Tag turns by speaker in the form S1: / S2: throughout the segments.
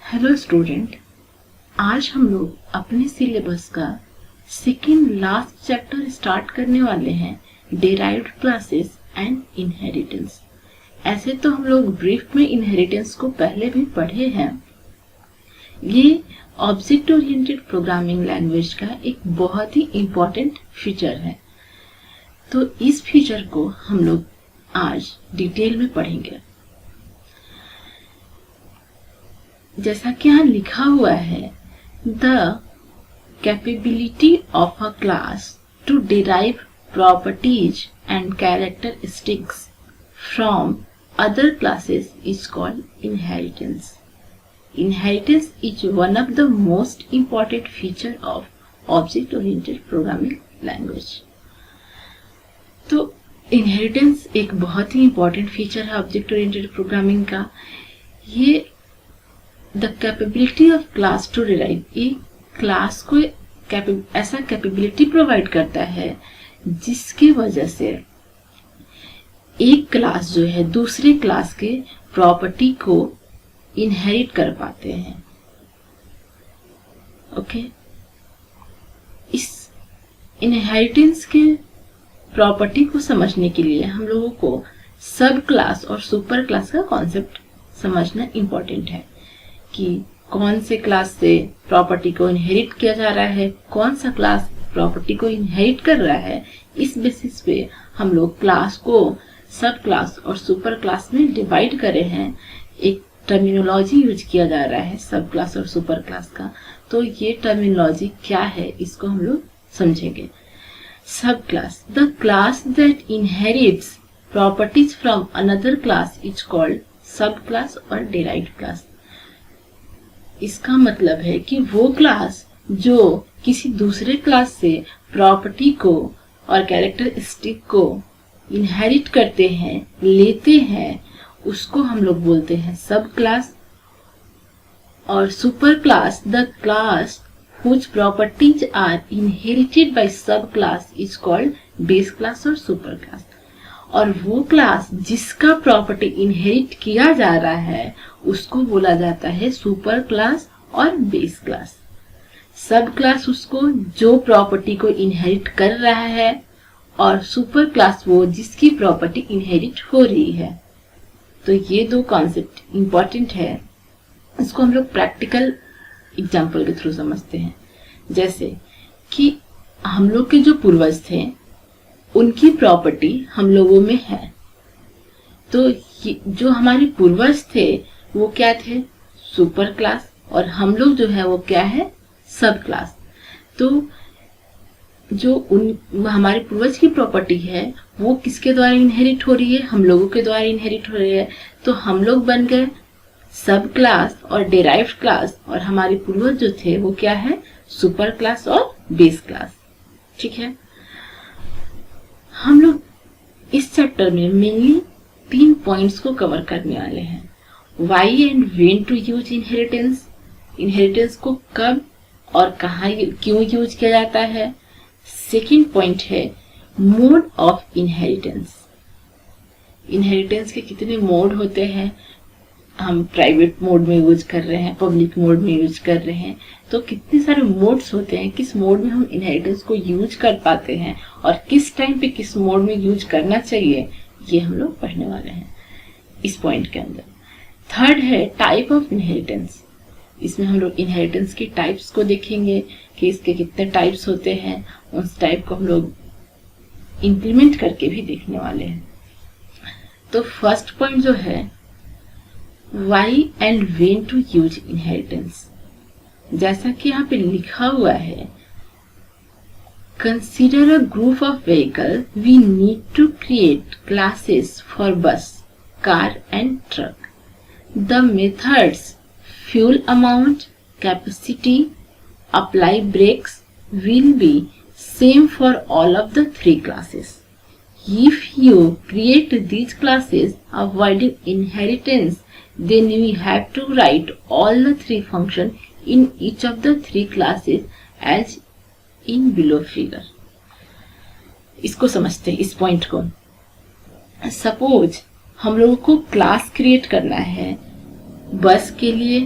S1: Hello student, आज हम लोग अपने सिलेबस का सेकेंड लास्ट चैप्टर स्टार्ट करने वाले हैं, डेराइव्ड क्लासेस एंड इनहेरिटेंस। ऐसे तो हम लोग ब्रीफ में इनहेरिटेंस को पहले भी पढ़े हैं। ये ऑब्जेक्ट ओरिएंटेड प्रोग्रामिंग लैंग्वेज का एक बहुत ही इम्पोर्टेंट फीचर है, तो इस फीचर को हम लोग आज डिटेल में पढ़ेंगे। जैसा कि यहाँ लिखा हुआ है, the capability of a class to derive properties and characteristics from other classes is called inheritance. Inheritance is one of the most important feature of object-oriented programming language. तो इनहेरिटेंस एक बहुत ही important feature है object oriented programming का। ये the capability of class to derive, ये class को ऐसा कैपेबिलिटी प्रोवाइड करता है जिसकी वजह से एक क्लास जो है दूसरे क्लास के प्रॉपर्टी को इनहेरिट कर पाते हैं। ओके, इस इनहेरिटेंस के प्रॉपर्टी को समझने के लिए हम लोगों को सब क्लास और सुपर क्लास का कॉन्सेप्ट समझना इम्पोर्टेंट है कि कौन से क्लास से प्रॉपर्टी को इनहेरिट किया जा रहा है, कौन सा क्लास प्रॉपर्टी को इनहेरिट कर रहा है। इस बेसिस पे हम लोग क्लास को सब क्लास और सुपर क्लास में डिवाइड करे हैं। एक टर्मिनोलॉजी यूज किया जा रहा है सब क्लास और सुपर क्लास का, तो ये टर्मिनोलॉजी क्या है इसको हम लोग समझेंगे। सब class, the class that inherits properties from another class is called सब क्लास और डिराइव्ड क्लास। इसका मतलब है कि वो क्लास जो किसी दूसरे क्लास से प्रॉपर्टी को और कैरेक्टरिस्टिक को इनहेरिट करते हैं, लेते हैं, उसको हम लोग बोलते हैं सब क्लास। और super class, the class whose properties are inherited by sub class is called base class और सुपर क्लास। और वो क्लास जिसका प्रॉपर्टी इनहेरिट किया जा रहा है उसको बोला जाता है सुपर क्लास और बेस क्लास। सब क्लास उसको जो प्रॉपर्टी को इनहेरिट कर रहा है और सुपर क्लास वो जिसकी प्रॉपर्टी इनहेरिट हो रही है। तो ये दो कॉन्सेप्ट इंपॉर्टेंट है, इसको हम लोग प्रैक्टिकल एग्जाम्पल के थ्रू समझते हैं। जैसे कि हम लोग के जो पूर्वज थे उनकी प्रॉपर्टी हम लोगों में है, तो जो हमारे पूर्वज थे वो क्या थे, सुपर क्लास, और हम लोग जो है वो क्या है, सब क्लास। तो जो हमारे पूर्वज की प्रॉपर्टी है वो किसके द्वारा इनहेरिट हो रही है, हम लोगों के द्वारा इनहेरिट हो रही है। तो हम लोग बन गए सब क्लास और डिराइव्ड क्लास, और हमारे पूर्वज जो थे वो क्या है, सुपर क्लास और बेस क्लास। ठीक है, हम लोग इस चैप्टर में मेनली 3 पॉइंट्स को कवर करने वाले हैं। Why and when to use inheritance, inheritance को कब और कहाँ क्यों यूज किया जाता है। सेकेंड पॉइंट है मोड ऑफ इनहेरिटेंस, इनहेरिटेंस के कितने मोड होते हैं, हम प्राइवेट मोड में यूज कर रहे हैं, पब्लिक मोड में यूज कर रहे हैं, तो कितने सारे मोड्स होते हैं, किस मोड में हम इनहेरिटेंस को यूज कर पाते हैं और किस टाइम पे किस मोड में यूज करना चाहिए, ये हम लोग पढ़ने वाले हैं इस पॉइंट के अंदर। थर्ड है टाइप ऑफ इनहेरिटेंस, इसमें हम लोग इनहेरिटेंस के टाइप्स को देखेंगे कि इसके कितने टाइप्स होते हैं, उस टाइप को हम लोग इंप्लीमेंट करके भी देखने वाले हैं। तो फर्स्ट पॉइंट जो है why and when to use inheritance, जैसा कि यहाँ पे लिखा हुआ है, consider a group of vehicle, we need to create classes for bus, car and truck. The methods fuel amount, capacity, apply brakes will be same for all of the 3 classes. If you create these classes avoiding inheritance, then we have to write all the 3 functions in each of the 3 classes as in below figure. इसको समझते हैं, इस point को। Suppose हम लोगों को class create करना है बस के लिए,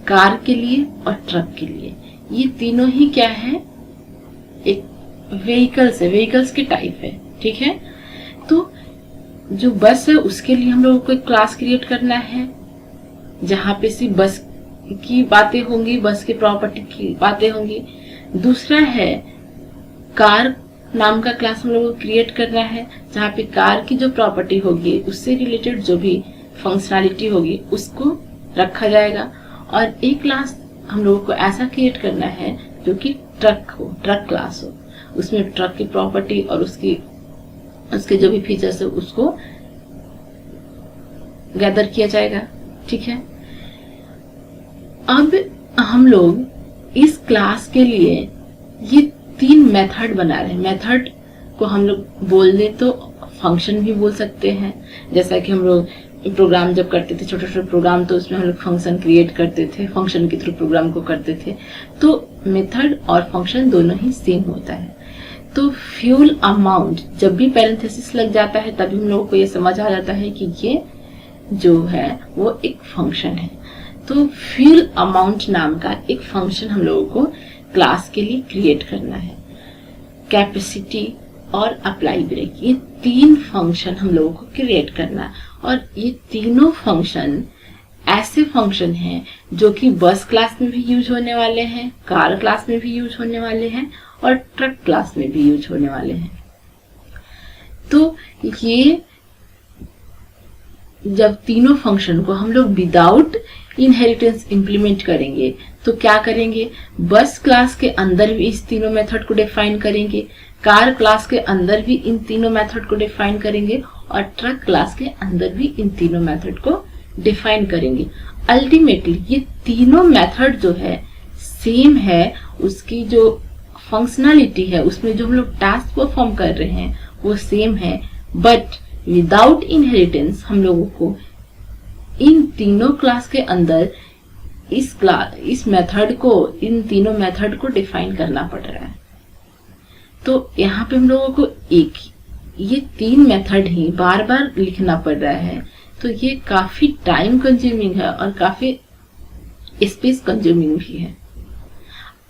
S1: कार के लिए और ट्रक के लिए। ये तीनों ही क्या है, एक व्हीकल्स के टाइप है, ठीक है। तो जो बस है उसके लिए हम लोगों को एक क्लास क्रिएट करना है जहां पे सिर्फ बस की बातें होंगी, बस के प्रॉपर्टी की बातें होंगी। दूसरा है कार नाम का क्लास हम लोगों को क्रिएट करना है जहाँ पे कार की जो प्रॉपर्टी होगी उससे रिलेटेड जो भी फंक्शनैलिटी होगी उसको रखा जाएगा। और एक क्लास हम लोगों को ऐसा क्रिएट करना है जो कि ट्रक क्लास हो, उसमें ट्रक की प्रॉपर्टी और उसके जो भी फीचर्स है उसको गैदर किया जाएगा, ठीक है। अब हम लोग इस क्लास के लिए ये 3 मेथड बना रहे हैं। मेथड को हम लोग बोल दे तो फंक्शन भी बोल सकते हैं, जैसा कि हम लोग प्रोग्राम जब करते थे, छोटे छोटे प्रोग्राम, तो उसमें हम लोग फंक्शन क्रिएट करते थे, फंक्शन के थ्रू प्रोग्राम को करते थे। तो मेथड और फंक्शन दोनों ही सेम होता है। तो फ्यूल अमाउंट जब भी पैरेंथेसिस लग जाता है तभी हम लोगों को ये समझ आ जाता है कि ये जो है वो एक फंक्शन है। तो फ्यूल अमाउंट नाम का एक फंक्शन हम लोगों को क्लास के लिए क्रिएट करना है। कैपेसिटी और अप्लाई ब्रेक, ये 3 फंक्शन हम लोगों को क्रिएट करना है। और ये तीनों फंक्शन ऐसे फंक्शन हैं जो कि बस क्लास में भी यूज होने वाले हैं, कार क्लास में भी यूज होने वाले हैं और ट्रक क्लास में भी यूज होने वाले हैं। तो ये जब तीनों फंक्शन को हम लोग विदाउट इनहेरिटेंस इंप्लीमेंट करेंगे तो क्या करेंगे, बस क्लास के अंदर भी इस तीनों मेथड को डिफाइन करेंगे, कार क्लास के अंदर भी इन तीनों मेथड को डिफाइन करेंगे और ट्रक क्लास के अंदर भी इन तीनों मेथड को डिफाइन करेंगे। अल्टीमेटली ये तीनों मेथड जो है सेम है, उसकी जो फंक्शनैलिटी है, उसमें जो हम लोग टास्क परफॉर्म कर रहे हैं वो सेम है, बट विदाउट इनहेरिटेंस हम लोगों को इन तीनों क्लास के अंदर इस मेथड को, इन तीनों मेथड को डिफाइन करना पड़ रहा है। तो यहाँ पे हम लोगों को ये 3 मेथड ही बार बार लिखना पड़ रहा है। तो ये काफी टाइम कंज्यूमिंग है और काफी स्पेस कंज्यूमिंग भी है।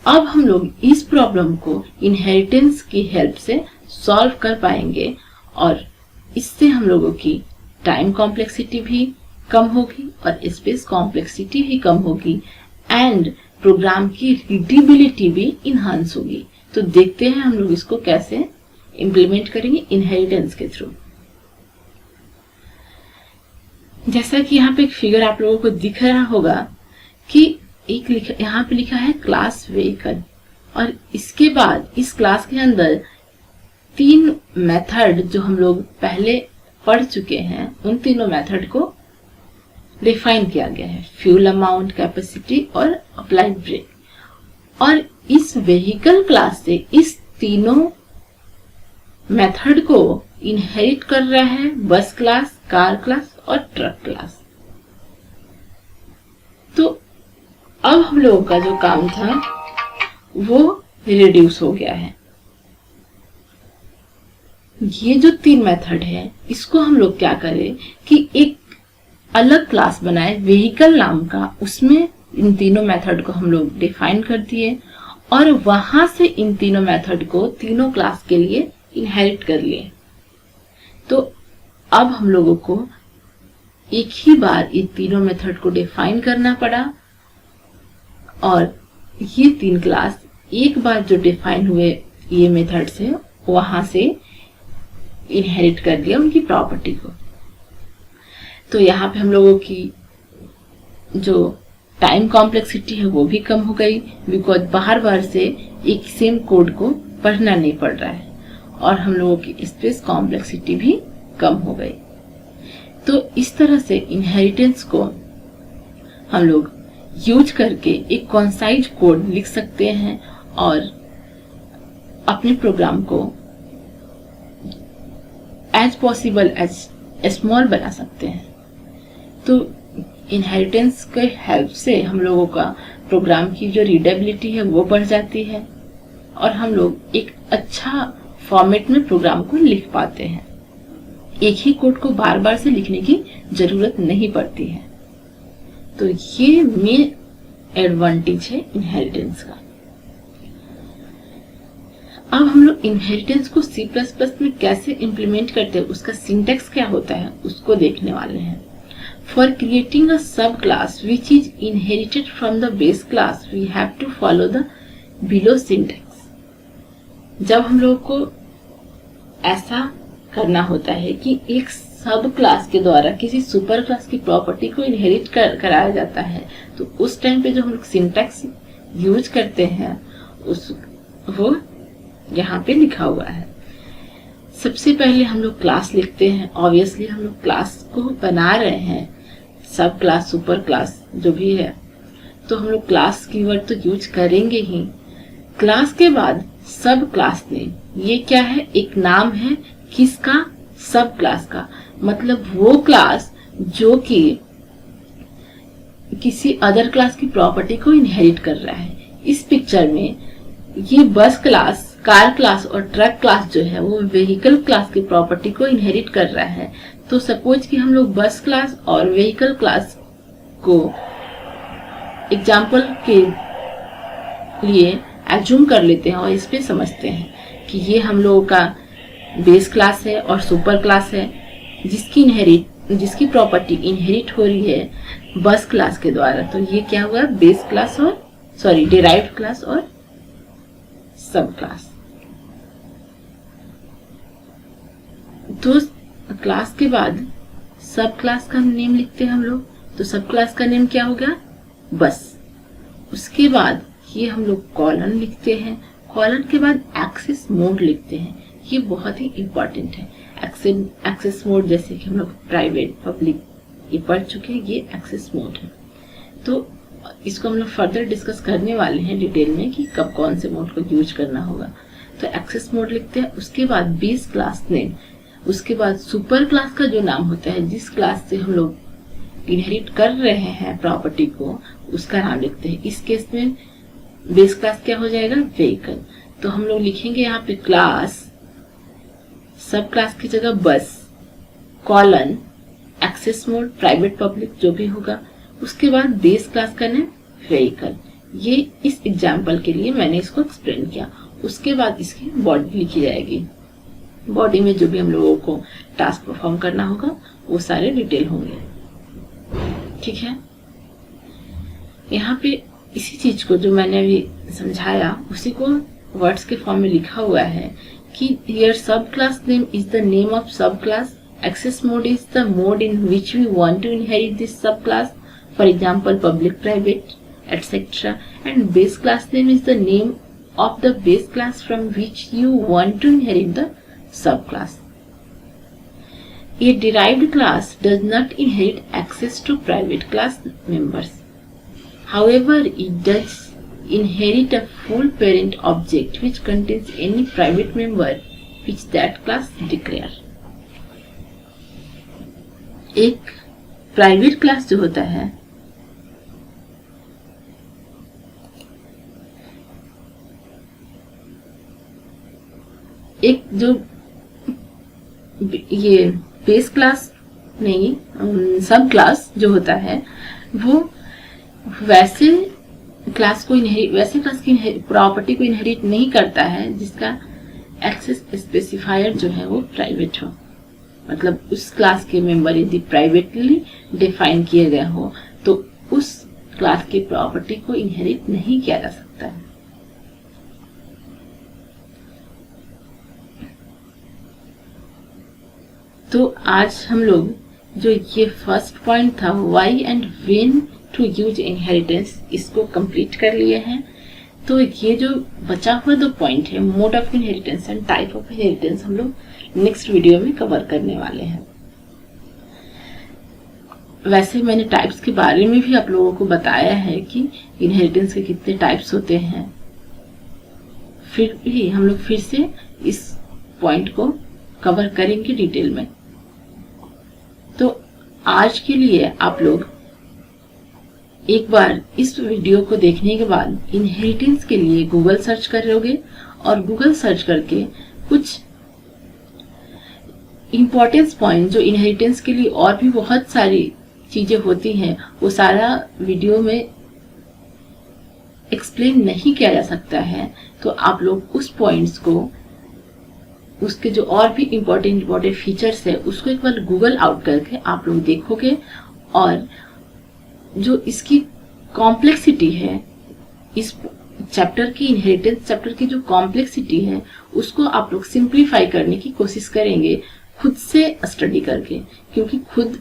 S1: अब हम लोग इस प्रॉब्लम को इनहेरिटेंस की हेल्प से सॉल्व कर पाएंगे और इससे हम लोगों की टाइम कॉम्प्लेक्सिटी भी कम होगी और स्पेस कॉम्प्लेक्सिटी भी कम होगी एंड प्रोग्राम की रीडेबिलिटी भी इनहांस होगी। तो देखते हैं हम लोग इसको कैसे इंप्लीमेंट करेंगे इनहेरिटेंस के थ्रू। जैसा कि यहाँ पे एक फिगर आप लोगों को दिख रहा होगा कि यहाँ पे लिखा है क्लास व्हीकल और इसके बाद इस क्लास के अंदर 3 मेथड जो हम लोग पहले पढ़ चुके हैं उन तीनों मेथड को डिफाइन किया गया है, फ्यूल अमाउंट, कैपेसिटी और अप्लाइड ब्रेक। और इस व्हीकल क्लास से इस तीनों मेथड को इनहेरिट कर रहा है बस क्लास, कार क्लास और ट्रक क्लास। तो अब हम लोगों का जो काम था वो रिड्यूस हो गया है। ये जो 3 मेथड है इसको हम लोग क्या करें कि एक अलग क्लास बनाए व्हीकल नाम का, उसमें इन तीनों मेथड को हम लोग डिफाइन कर दिए और वहां से इन तीनों मेथड को तीनों क्लास के लिए इनहेरिट कर लिए। तो अब हम लोगों को एक ही बार ये तीनों मेथड को डिफाइन करना पड़ा और ये 3 क्लास एक बार जो डिफाइन हुए ये मेथड से वहां से इनहेरिट कर दिया उनकी प्रॉपर्टी को। तो यहाँ पे हम लोगों की जो टाइम कॉम्प्लेक्सिटी है वो भी कम हो गई, बिकॉज बार बार से एक सेम कोड को पढ़ना नहीं पड़ रहा है और हम लोगों की स्पेस कॉम्प्लेक्सिटी भी कम हो गई। तो इस तरह से इनहेरिटेंस को हम लोग यूज करके एक कॉन्साइज कोड लिख सकते हैं और अपने प्रोग्राम को एज पॉसिबल एज स्मॉल बना सकते हैं। तो इनहेरिटेंस के हेल्प से हम लोगों का प्रोग्राम की जो रीडेबिलिटी है वो बढ़ जाती है और हम लोग एक अच्छा फॉर्मेट में प्रोग्राम को लिख पाते हैं। एक ही कोड को बार बार से लिखने की जरूरत नहीं पड़ती है। तो ये एडवांटेज है इनहेरिटेंस का। अब हम लोग इनहेरिटेंस को C++ में कैसे इम्प्लीमेंट करते हैं, उसका सिंटैक्स क्या होता है उसको देखने वाले हैं। For creating a sub class which is inherited from the base class we have to follow the below syntax. जब हम लोग को ऐसा करना होता है कि एक सब क्लास के द्वारा किसी सुपर क्लास की प्रॉपर्टी को इनहेरिट कराया जाता है, तो उस टाइम पे जो हम लोग सिंटैक्स यूज करते हैं उस वो यहाँ पे लिखा हुआ है। सबसे पहले हम लोग क्लास लिखते हैं। ऑब्वियसली हम लोग क्लास को बना रहे हैं, सब क्लास सुपर क्लास जो भी है, तो हम लोग क्लास कीवर्ड तो यूज करेंगे ही। क्लास के बाद सब क्लास नेम, ये क्या है, एक नाम है किसका, सब क्लास का, मतलब वो क्लास जो कि किसी अदर क्लास की प्रॉपर्टी को इनहेरिट कर रहा है। इस पिक्चर में ये बस क्लास, कार क्लास और ट्रक क्लास जो है वो व्हीकल क्लास की प्रॉपर्टी को इनहेरिट कर रहा है। तो सपोज कि हम लोग बस क्लास और व्हीकल क्लास को एग्जाम्पल के लिए एज्यूम कर लेते हैं और इस पे समझते हैं कि ये हम लोगों का बेस क्लास है और सुपर क्लास है जिसकी प्रॉपर्टी इनहेरिट हो रही है बस क्लास के द्वारा। तो ये क्या हुआ, बेस क्लास और डिराइव्ड क्लास और सब क्लास। तो क्लास के बाद सब क्लास का नेम लिखते हैं हम लोग, तो सब क्लास का नेम क्या हो गया, बस। उसके बाद ये हम लोग कॉलन लिखते हैं, कॉलन के बाद एक्सेस मोड लिखते हैं। ये बहुत ही इंपॉर्टेंट है। एक्सेस मोड जैसे कि हम लोग प्राइवेट पब्लिक ये पढ़ चुके हैं, ये एक्सेस मोड है। तो इसको हम लोग फर्दर डिस्कस करने वाले हैं डिटेल में कि कब कौन से मोड को यूज करना होगा। तो एक्सेस मोड लिखते हैं, उसके बाद बेस क्लास नेम, उसके बाद सुपर क्लास का जो नाम होता है जिस क्लास से हम लोग इनहेरिट कर रहे हैं प्रॉपर्टी को, उसका नाम लिखते हैं। इस केस में बेस क्लास क्या हो जाएगा, व्हीकल। तो हम लोग लिखेंगे यहाँ पे क्लास, सब क्लास की जगह बस, colon, access mode, private public जो भी होगा, उसके बाद बेस क्लास का नेम व्हीकल। ये इस एग्जाम्पल के लिए मैंने इसको एक्सप्लेन किया। उसके बाद इसकी बॉडी लिखी जाएगी। बॉडी में जो भी हम लोगों को टास्क परफॉर्म करना होगा वो सारे डिटेल होंगे, ठीक है। यहाँ पे इसी चीज को जो मैंने अभी समझाया उसी को वर्ड्स के फॉर्म में लिखा हुआ है कि here sub class name is the name of sub class, access mode is the mode in which we want to inherit this sub class, for example public, private, etc. and base class name is the name of the base class from which you want to inherit the subclass. A derived class does not inherit access to private class members. However, it does inherit a full parent object which contains any private member which that class declare. एक private class जो होता है एक जो ये base class नहीं सब class जो होता है वो वैसे क्लास की प्रॉपर्टी को इनहेरिट नहीं करता है जिसका एक्सेस स्पेसिफायर जो है वो प्राइवेट हो। मतलब उस क्लास के मेंबर यदि प्राइवेटली डिफाइन किए गए हो तो उस क्लास की प्रॉपर्टी को इनहेरिट नहीं किया जा सकता है। तो आज हम लोग जो ये फर्स्ट पॉइंट था why and when to use inheritance, इसको कंप्लीट कर लिए हैं। तो ये जो बचा हुआ 2 पॉइंट है, mode of inheritance and type of inheritance, हम लोग नेक्स्ट वीडियो में कवर करने वाले हैं। वैसे मैंने टाइप्स के बारे में भी आप लोगों को बताया है कि इनहेरिटेंस के कितने टाइप्स होते हैं, फिर भी हम लोग फिर से इस पॉइंट को कवर करेंगे डिटेल में। तो आज के लिए आप लोग एक बार इस वीडियो को देखने के बाद इनहेरिटेंस के लिए गूगल सर्च करोगे और गूगल सर्च करके कुछ इम्पोर्टेंस पॉइंट जो इनहेरिटेंस के लिए और भी बहुत सारी चीजें होती हैं वो सारा वीडियो में एक्सप्लेन नहीं किया जा सकता है तो आप लोग उस पॉइंट्स को, उसके जो और भी इम्पोर्टेंट फीचर्स है उसको एक बार गूगल आउट करके आप लोग देखोगे, और जो इसकी कॉम्प्लेक्सिटी है, इस चैप्टर की, इनहेरिटेंस चैप्टर की जो कॉम्प्लेक्सिटी है उसको आप लोग सिंप्लीफाई करने की कोशिश करेंगे खुद से स्टडी करके, क्योंकि खुद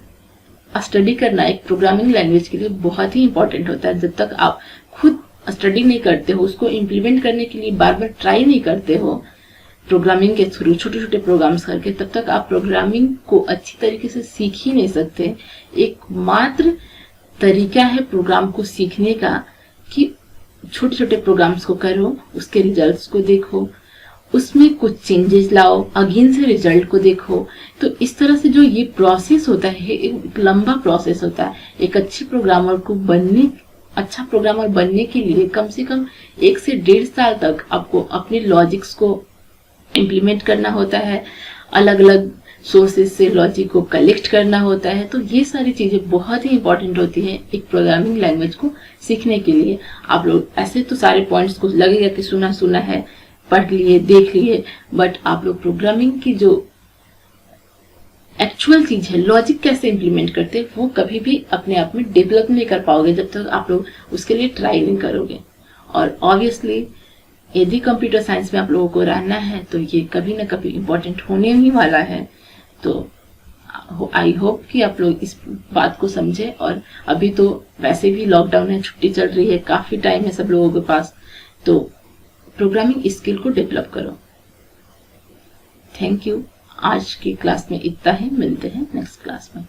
S1: स्टडी करना एक प्रोग्रामिंग लैंग्वेज के लिए बहुत ही इंपॉर्टेंट होता है। जब तक आप खुद स्टडी नहीं करते हो, उसको इम्प्लीमेंट करने के लिए बार बार ट्राई नहीं करते हो प्रोग्रामिंग के थ्रू, छोटे छोटे प्रोग्राम्स करके, तब तक आप प्रोग्रामिंग को अच्छी तरीके से सीख ही नहीं सकते। एकमात्र तरीका है प्रोग्राम को सीखने का कि छोटे छोटे प्रोग्राम्स को करो, उसके रिजल्ट्स को देखो, उसमें कुछ चेंजेस लाओ, अगेन से रिजल्ट को देखो। तो इस तरह से जो ये प्रोसेस होता है, एक लंबा प्रोसेस होता है। एक अच्छा प्रोग्रामर बनने के लिए कम से कम 1 से 1.5 साल तक आपको अपने लॉजिक्स को इम्प्लीमेंट करना होता है, अलग अलग सोर्सेज से लॉजिक को कलेक्ट करना होता है। तो ये सारी चीजें बहुत ही इंपॉर्टेंट होती हैं एक प्रोग्रामिंग लैंग्वेज को सीखने के लिए। आप लोग ऐसे तो सारे पॉइंट्स को लगेगा कि सुना सुना है, पढ़ लिए, देख लिए, बट आप लोग प्रोग्रामिंग की जो एक्चुअल चीज है, लॉजिक कैसे इंप्लीमेंट करते हैं, वो कभी भी अपने आप में डेवलप नहीं कर पाओगे जब तक आप लोग उसके लिए ट्राई नहीं करोगे। और ऑब्वियसली यदि कंप्यूटर साइंस में आप लोगों को रहना है तो ये कभी ना कभी इम्पोर्टेंट होने ही वाला है। तो आई होप कि आप लोग इस बात को समझे। और अभी तो वैसे भी लॉकडाउन है, छुट्टी चल रही है, काफी टाइम है सब लोगों के पास, तो प्रोग्रामिंग स्किल को डेवलप करो। Thank you. आज की क्लास में इतना ही, मिलते हैं नेक्स्ट क्लास में।